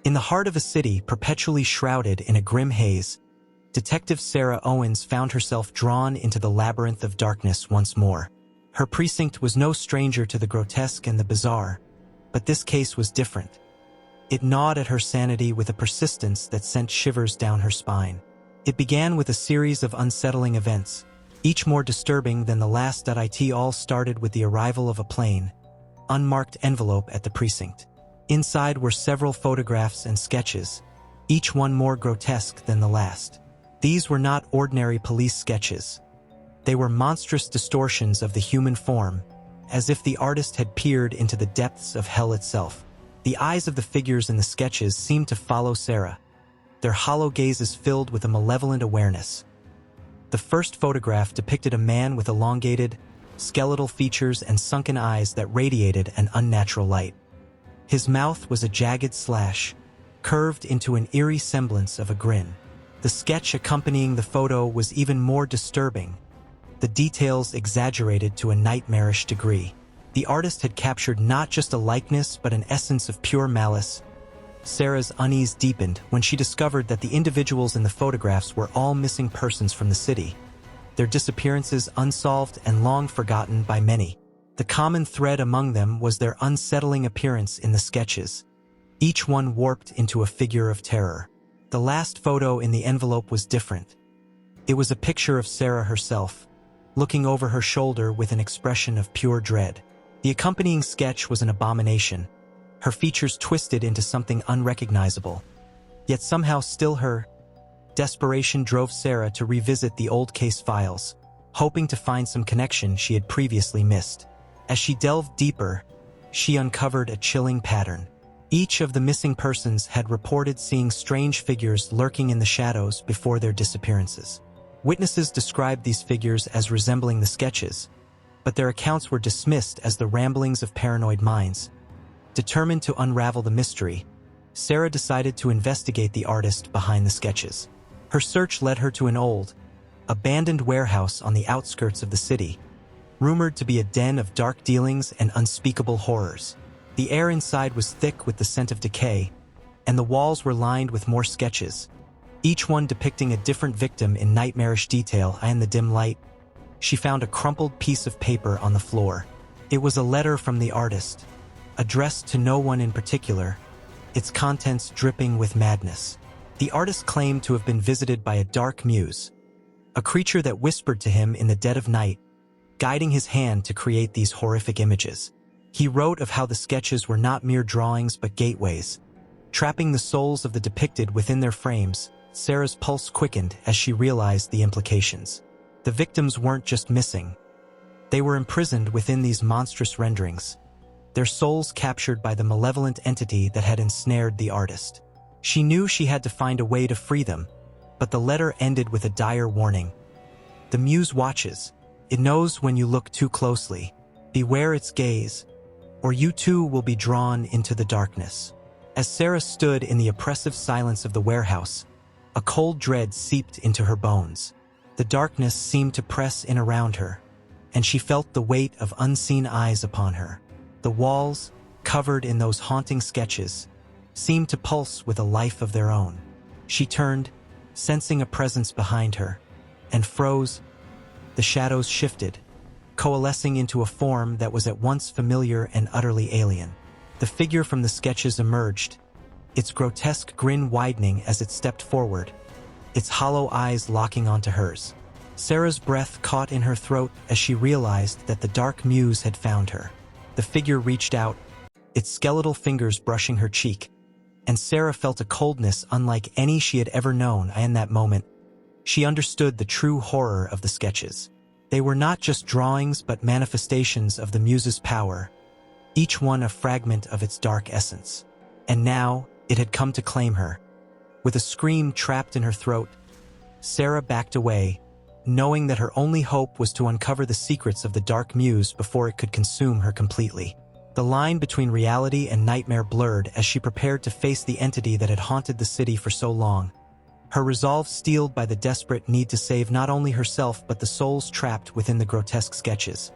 In the heart of a city perpetually shrouded in a grim haze, Detective Sarah Owens found herself drawn into the labyrinth of darkness once more. Her precinct was no stranger to the grotesque and the bizarre, but this case was different. It gnawed at her sanity with a persistence that sent shivers down her spine. It began with a series of unsettling events, each more disturbing than the last. It all started with the arrival of a plain, unmarked envelope at the precinct. Inside were several photographs and sketches, each one more grotesque than the last. These were not ordinary police sketches. They were monstrous distortions of the human form, as if the artist had peered into the depths of hell itself. The eyes of the figures in the sketches seemed to follow Sarah, their hollow gazes filled with a malevolent awareness. The first photograph depicted a man with elongated, skeletal features and sunken eyes that radiated an unnatural light. His mouth was a jagged slash, curved into an eerie semblance of a grin. The sketch accompanying the photo was even more disturbing, the details exaggerated to a nightmarish degree. The artist had captured not just a likeness but an essence of pure malice. Sarah's unease deepened when she discovered that the individuals in the photographs were all missing persons from the city, their disappearances unsolved and long forgotten by many. The common thread among them was their unsettling appearance in the sketches, each one warped into a figure of terror. The last photo in the envelope was different. It was a picture of Sarah herself, looking over her shoulder with an expression of pure dread. The accompanying sketch was an abomination, her features twisted into something unrecognizable. Yet somehow still her. Desperation drove Sarah to revisit the old case files, hoping to find some connection she had previously missed. As she delved deeper, she uncovered a chilling pattern. Each of the missing persons had reported seeing strange figures lurking in the shadows before their disappearances. Witnesses described these figures as resembling the sketches, but their accounts were dismissed as the ramblings of paranoid minds. Determined to unravel the mystery, Sarah decided to investigate the artist behind the sketches. Her search led her to an old, abandoned warehouse on the outskirts of the city, rumored to be a den of dark dealings and unspeakable horrors. The air inside was thick with the scent of decay, and the walls were lined with more sketches, each one depicting a different victim in nightmarish detail. In the dim light, she found a crumpled piece of paper on the floor. It was a letter from the artist, addressed to no one in particular, its contents dripping with madness. The artist claimed to have been visited by a dark muse, a creature that whispered to him in the dead of night, guiding his hand to create these horrific images. He wrote of how the sketches were not mere drawings but gateways, trapping the souls of the depicted within their frames. Sarah's pulse quickened as she realized the implications. The victims weren't just missing. They were imprisoned within these monstrous renderings, their souls captured by the malevolent entity that had ensnared the artist. She knew she had to find a way to free them, but the letter ended with a dire warning. The muse watches. It knows when you look too closely. Beware its gaze, or you too will be drawn into the darkness. As Sarah stood in the oppressive silence of the warehouse, a cold dread seeped into her bones. The darkness seemed to press in around her, and she felt the weight of unseen eyes upon her. The walls, covered in those haunting sketches, seemed to pulse with a life of their own. She turned, sensing a presence behind her, and froze. The shadows shifted, coalescing into a form that was at once familiar and utterly alien. The figure from the sketches emerged, its grotesque grin widening as it stepped forward, its hollow eyes locking onto hers. Sarah's breath caught in her throat as she realized that the dark muse had found her. The figure reached out, its skeletal fingers brushing her cheek, and Sarah felt a coldness unlike any she had ever known. In that moment, she understood the true horror of the sketches. They were not just drawings but manifestations of the muse's power, each one a fragment of its dark essence. And now, it had come to claim her. With a scream trapped in her throat, Sarah backed away, knowing that her only hope was to uncover the secrets of the dark muse before it could consume her completely. The line between reality and nightmare blurred as she prepared to face the entity that had haunted the city for so long, her resolve steeled by the desperate need to save not only herself but the souls trapped within the grotesque sketches.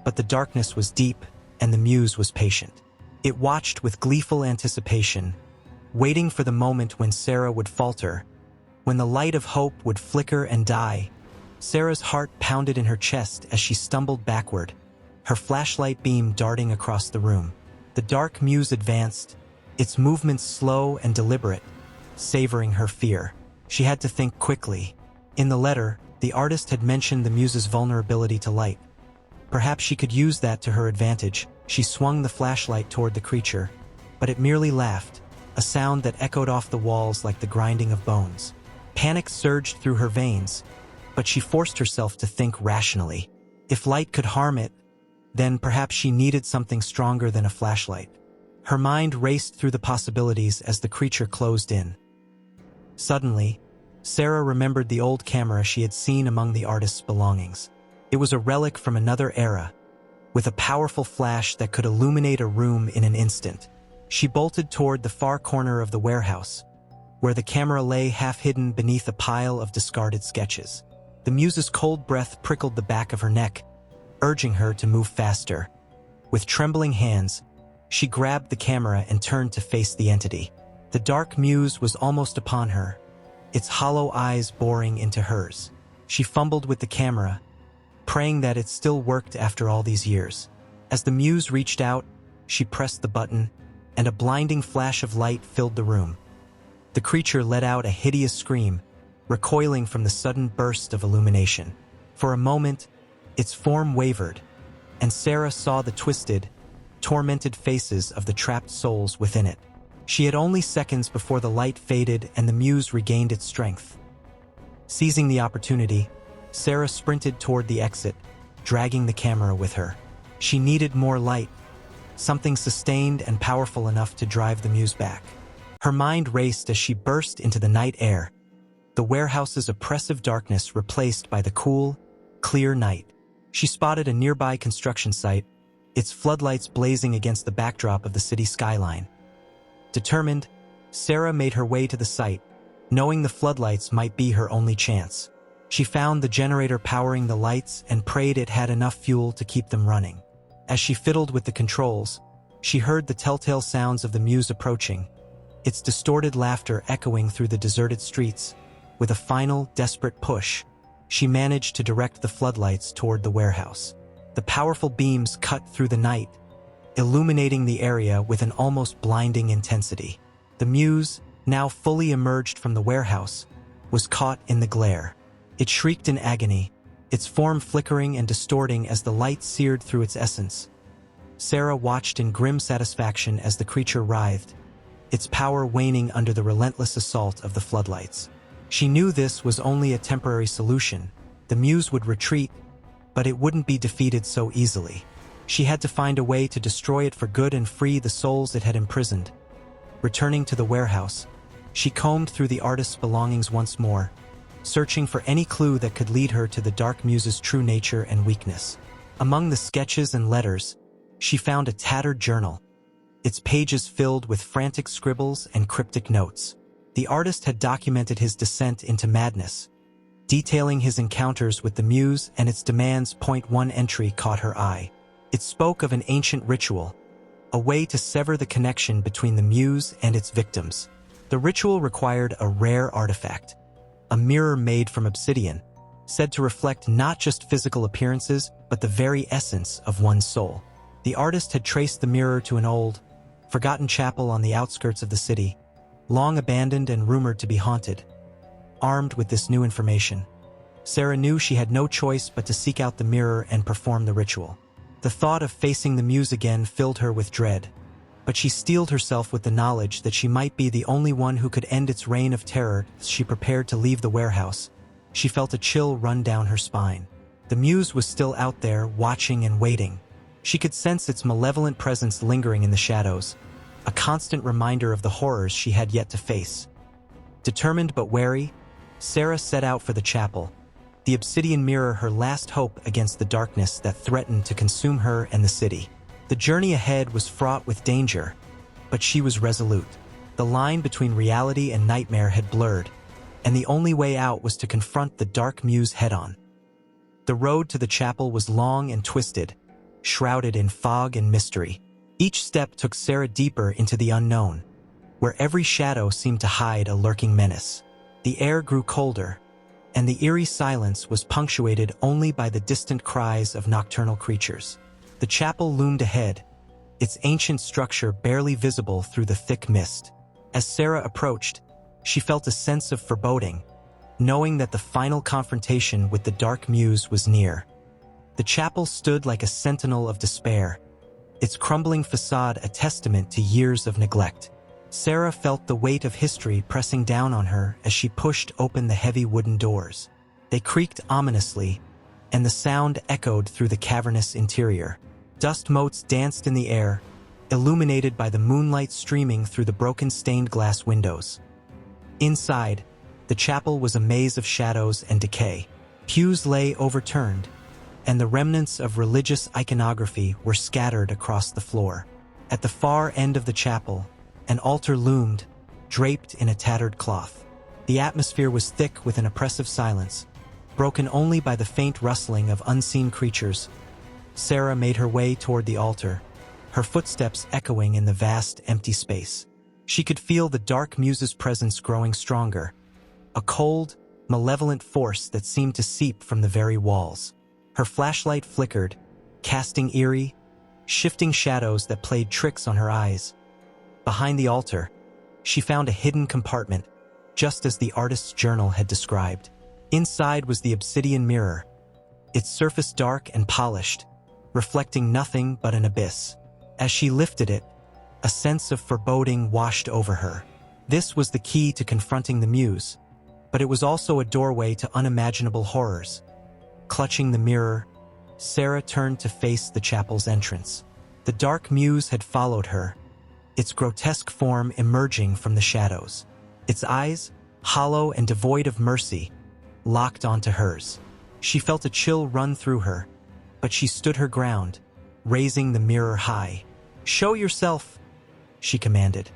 But the darkness was deep, and the muse was patient. It watched with gleeful anticipation, waiting for the moment when Sarah would falter, when the light of hope would flicker and die. Sarah's heart pounded in her chest as she stumbled backward, her flashlight beam darting across the room. The dark muse advanced, its movements slow and deliberate, savoring her fear. She had to think quickly. In the letter, the artist had mentioned the muse's vulnerability to light. Perhaps she could use that to her advantage. She swung the flashlight toward the creature, but it merely laughed, a sound that echoed off the walls like the grinding of bones. Panic surged through her veins, but she forced herself to think rationally. If light could harm it, then perhaps she needed something stronger than a flashlight. Her mind raced through the possibilities as the creature closed in. Suddenly, Sarah remembered the old camera she had seen among the artist's belongings. It was a relic from another era, with a powerful flash that could illuminate a room in an instant. She bolted toward the far corner of the warehouse, where the camera lay half-hidden beneath a pile of discarded sketches. The muse's cold breath prickled the back of her neck, urging her to move faster. With trembling hands, she grabbed the camera and turned to face the entity. The dark muse was almost upon her, its hollow eyes boring into hers. She fumbled with the camera, praying that it still worked after all these years. As the muse reached out, she pressed the button, and a blinding flash of light filled the room. The creature let out a hideous scream, recoiling from the sudden burst of illumination. For a moment, its form wavered, and Sarah saw the twisted, tormented faces of the trapped souls within it. She had only seconds before the light faded and the muse regained its strength. Seizing the opportunity, Sarah sprinted toward the exit, dragging the camera with her. She needed more light, something sustained and powerful enough to drive the muse back. Her mind raced as she burst into the night air, the warehouse's oppressive darkness replaced by the cool, clear night. She spotted a nearby construction site, its floodlights blazing against the backdrop of the city skyline. Determined, Sarah made her way to the site, knowing the floodlights might be her only chance. She found the generator powering the lights and prayed it had enough fuel to keep them running. As she fiddled with the controls, she heard the telltale sounds of the muse approaching, its distorted laughter echoing through the deserted streets. With a final, desperate push, she managed to direct the floodlights toward the warehouse. The powerful beams cut through the night, illuminating the area with an almost blinding intensity. The muse, now fully emerged from the warehouse, was caught in the glare. It shrieked in agony, its form flickering and distorting as the light seared through its essence. Sarah watched in grim satisfaction as the creature writhed, its power waning under the relentless assault of the floodlights. She knew this was only a temporary solution. The muse would retreat, but it wouldn't be defeated so easily. She had to find a way to destroy it for good and free the souls it had imprisoned. Returning to the warehouse, she combed through the artist's belongings once more, searching for any clue that could lead her to the dark muse's true nature and weakness. Among the sketches and letters, she found a tattered journal, its pages filled with frantic scribbles and cryptic notes. The artist had documented his descent into madness, detailing his encounters with the muse, and its demands. One entry caught her eye. It spoke of an ancient ritual, a way to sever the connection between the muse and its victims. The ritual required a rare artifact, a mirror made from obsidian, said to reflect not just physical appearances, but the very essence of one's soul. The artist had traced the mirror to an old, forgotten chapel on the outskirts of the city, long abandoned and rumored to be haunted. Armed with this new information, Sarah knew she had no choice but to seek out the mirror and perform the ritual. The thought of facing the muse again filled her with dread, but she steeled herself with the knowledge that she might be the only one who could end its reign of terror. As she prepared to leave the warehouse, she felt a chill run down her spine. The muse was still out there, watching and waiting. She could sense its malevolent presence lingering in the shadows, a constant reminder of the horrors she had yet to face. Determined but wary, Sarah set out for the chapel, the obsidian mirror her last hope against the darkness that threatened to consume her and the city. The journey ahead was fraught with danger, but she was resolute. The line between reality and nightmare had blurred, and the only way out was to confront the dark muse head-on. The road to the chapel was long and twisted, shrouded in fog and mystery. Each step took Sarah deeper into the unknown, where every shadow seemed to hide a lurking menace. The air grew colder, and the eerie silence was punctuated only by the distant cries of nocturnal creatures. The chapel loomed ahead, its ancient structure barely visible through the thick mist. As Sarah approached, she felt a sense of foreboding, knowing that the final confrontation with the dark muse was near. The chapel stood like a sentinel of despair, its crumbling facade a testament to years of neglect. Sarah felt the weight of history pressing down on her as she pushed open the heavy wooden doors. They creaked ominously, and the sound echoed through the cavernous interior. Dust motes danced in the air, illuminated by the moonlight streaming through the broken stained glass windows. Inside, the chapel was a maze of shadows and decay. Pews lay overturned, and the remnants of religious iconography were scattered across the floor. At the far end of the chapel, an altar loomed, draped in a tattered cloth. The atmosphere was thick with an oppressive silence, broken only by the faint rustling of unseen creatures. Sarah made her way toward the altar, her footsteps echoing in the vast, empty space. She could feel the dark muse's presence growing stronger, a cold, malevolent force that seemed to seep from the very walls. Her flashlight flickered, casting eerie, shifting shadows that played tricks on her eyes. Behind the altar, she found a hidden compartment, just as the artist's journal had described. Inside was the obsidian mirror, its surface dark and polished, reflecting nothing but an abyss. As she lifted it, a sense of foreboding washed over her. This was the key to confronting the muse, but it was also a doorway to unimaginable horrors. Clutching the mirror, Sarah turned to face the chapel's entrance. The dark muse had followed her, its grotesque form emerging from the shadows. Its eyes, hollow and devoid of mercy, locked onto hers. She felt a chill run through her, but she stood her ground, raising the mirror high. "Show yourself," she commanded,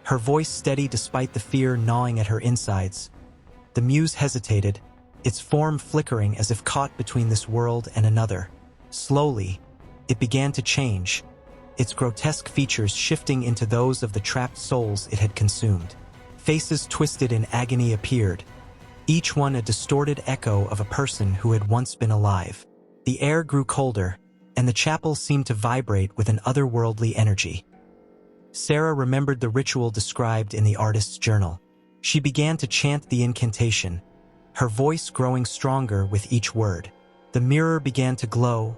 her voice steady despite the fear gnawing at her insides. The muse hesitated, its form flickering as if caught between this world and another. Slowly, it began to change, its grotesque features shifting into those of the trapped souls it had consumed. Faces twisted in agony appeared, each one a distorted echo of a person who had once been alive. The air grew colder, and the chapel seemed to vibrate with an otherworldly energy. Sarah remembered the ritual described in the artist's journal. She began to chant the incantation, her voice growing stronger with each word. The mirror began to glow,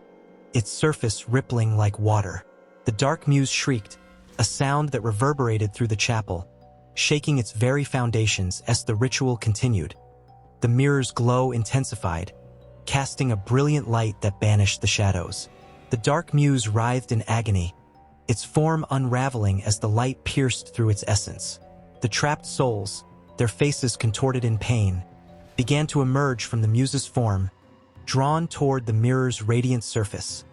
its surface rippling like water. The dark muse shrieked, a sound that reverberated through the chapel, shaking its very foundations as the ritual continued. The mirror's glow intensified, casting a brilliant light that banished the shadows. The dark muse writhed in agony, its form unraveling as the light pierced through its essence. The trapped souls, their faces contorted in pain, began to emerge from the muse's form, drawn toward the mirror's radiant surface.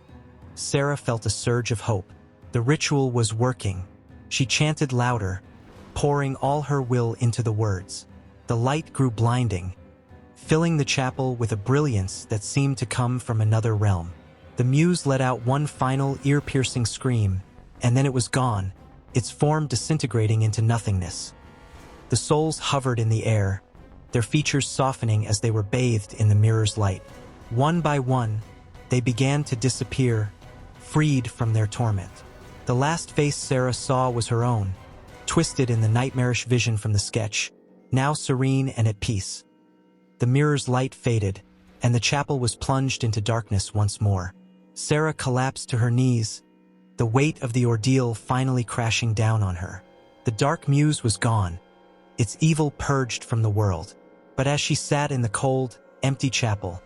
Sarah felt a surge of hope. The ritual was working. She chanted louder, pouring all her will into the words. The light grew blinding, filling the chapel with a brilliance that seemed to come from another realm. The muse let out one final ear-piercing scream, and then it was gone, its form disintegrating into nothingness. The souls hovered in the air, their features softening as they were bathed in the mirror's light. One by one, they began to disappear, freed from their torment. The last face Sarah saw was her own, twisted in the nightmarish vision from the sketch, now serene and at peace. The mirror's light faded, and the chapel was plunged into darkness once more. Sarah collapsed to her knees, the weight of the ordeal finally crashing down on her. The dark muse was gone, its evil purged from the world. But as she sat in the cold, empty chapel,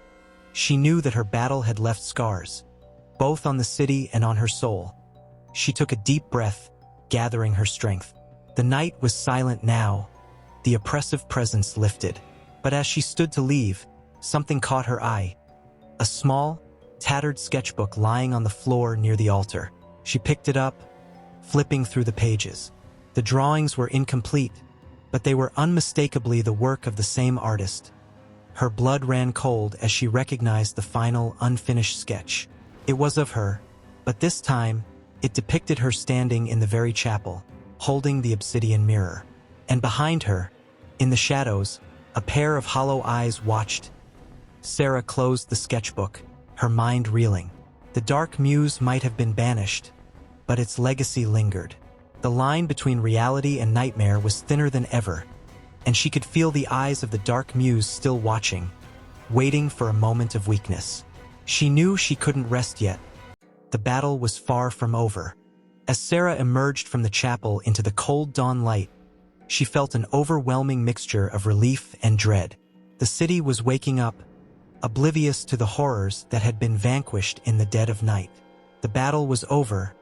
she knew that her battle had left scars, both on the city and on her soul. She took a deep breath, gathering her strength. The night was silent now, the oppressive presence lifted. But as she stood to leave, something caught her eye. A small, tattered sketchbook lying on the floor near the altar. She picked it up, flipping through the pages. The drawings were incomplete, but they were unmistakably the work of the same artist. Her blood ran cold as she recognized the final, unfinished sketch. It was of her, but this time, it depicted her standing in the very chapel, holding the obsidian mirror. And behind her, in the shadows, a pair of hollow eyes watched. Sarah closed the sketchbook, her mind reeling. The dark muse might have been banished, but its legacy lingered. The line between reality and nightmare was thinner than ever, and she could feel the eyes of the dark muse still watching, waiting for a moment of weakness. She knew she couldn't rest yet. The battle was far from over. As Sarah emerged from the chapel into the cold dawn light, she felt an overwhelming mixture of relief and dread. The city was waking up, oblivious to the horrors that had been vanquished in the dead of night. The battle was over,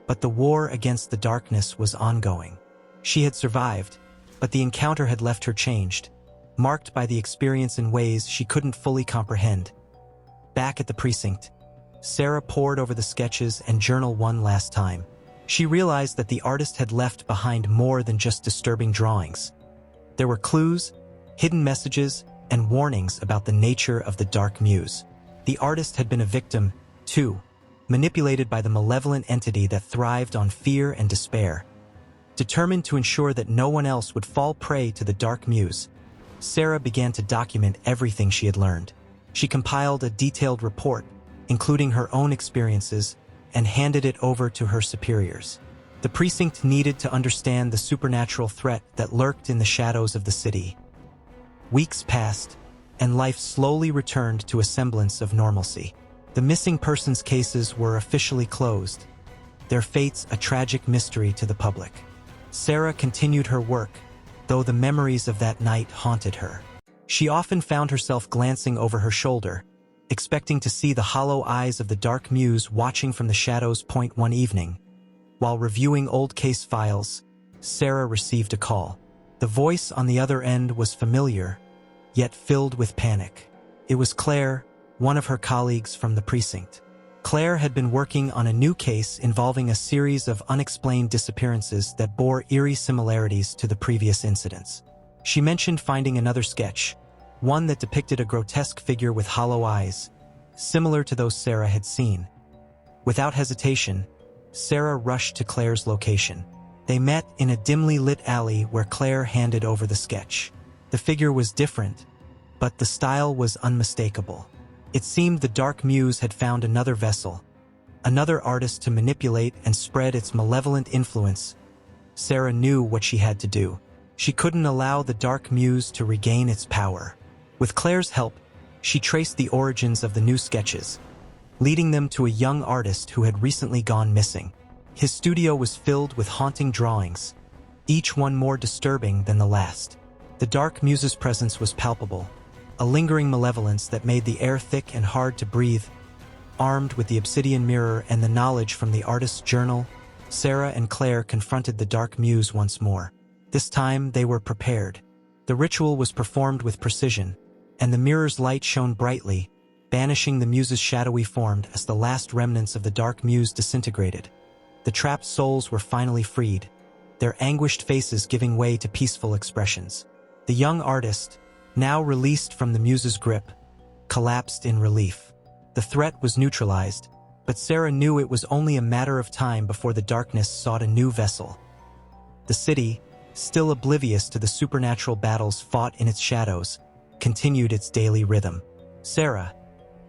but the war against the darkness was ongoing. She had survived, but the encounter had left her changed, marked by the experience in ways she couldn't fully comprehend. Back at the precinct, Sarah pored over the sketches and journal one last time. She realized that the artist had left behind more than just disturbing drawings. There were clues, hidden messages, and warnings about the nature of the dark muse. The artist had been a victim, too, manipulated by the malevolent entity that thrived on fear and despair. Determined to ensure that no one else would fall prey to the dark muse, Sarah began to document everything she had learned. She compiled a detailed report, including her own experiences, and handed it over to her superiors. The precinct needed to understand the supernatural threat that lurked in the shadows of the city. Weeks passed, and life slowly returned to a semblance of normalcy. The missing persons cases were officially closed, their fates a tragic mystery to the public. Sarah continued her work, though the memories of that night haunted her. She often found herself glancing over her shoulder, expecting to see the hollow eyes of the dark muse watching from the shadows. One evening, while reviewing old case files, Sarah received a call. The voice on the other end was familiar, yet filled with panic. It was Claire, one of her colleagues from the precinct. Claire had been working on a new case involving a series of unexplained disappearances that bore eerie similarities to the previous incidents. She mentioned finding another sketch, one that depicted a grotesque figure with hollow eyes, similar to those Sarah had seen. Without hesitation, Sarah rushed to Claire's location. They met in a dimly lit alley where Claire handed over the sketch. The figure was different, but the style was unmistakable. It seemed the dark muse had found another vessel, another artist to manipulate and spread its malevolent influence. Sarah knew what she had to do. She couldn't allow the dark muse to regain its power. With Claire's help, she traced the origins of the new sketches, leading them to a young artist who had recently gone missing. His studio was filled with haunting drawings, each one more disturbing than the last. The dark muse's presence was palpable, a lingering malevolence that made the air thick and hard to breathe. Armed with the obsidian mirror and the knowledge from the artist's journal, Sarah and Claire confronted the dark muse once more. This time they were prepared. The ritual was performed with precision, and the mirror's light shone brightly, banishing the muse's shadowy form as the last remnants of the dark muse disintegrated. The trapped souls were finally freed, their anguished faces giving way to peaceful expressions. The young artist, now released from the muse's grip, collapsed in relief. The threat was neutralized, but Sarah knew it was only a matter of time before the darkness sought a new vessel. The city, still oblivious to the supernatural battles fought in its shadows, continued its daily rhythm. Sarah,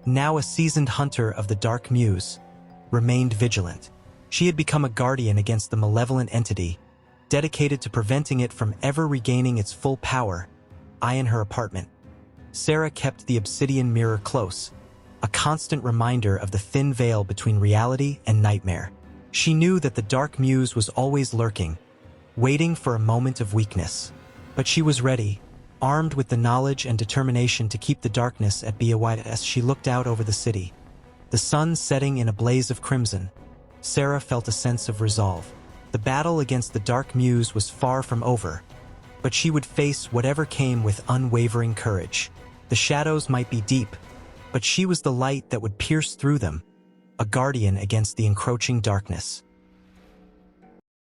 now a seasoned hunter of the dark muse, remained vigilant. She had become a guardian against the malevolent entity, dedicated to preventing it from ever regaining its full power. In her apartment, Sarah kept the obsidian mirror close, a constant reminder of the thin veil between reality and nightmare. She knew that the dark muse was always lurking, waiting for a moment of weakness. But she was ready, armed with the knowledge and determination to keep the darkness at bay. As she looked out over the city, the sun setting in a blaze of crimson, Sarah felt a sense of resolve. The battle against the dark muse was far from over, but she would face whatever came with unwavering courage. The shadows might be deep, but she was the light that would pierce through them, a guardian against the encroaching darkness.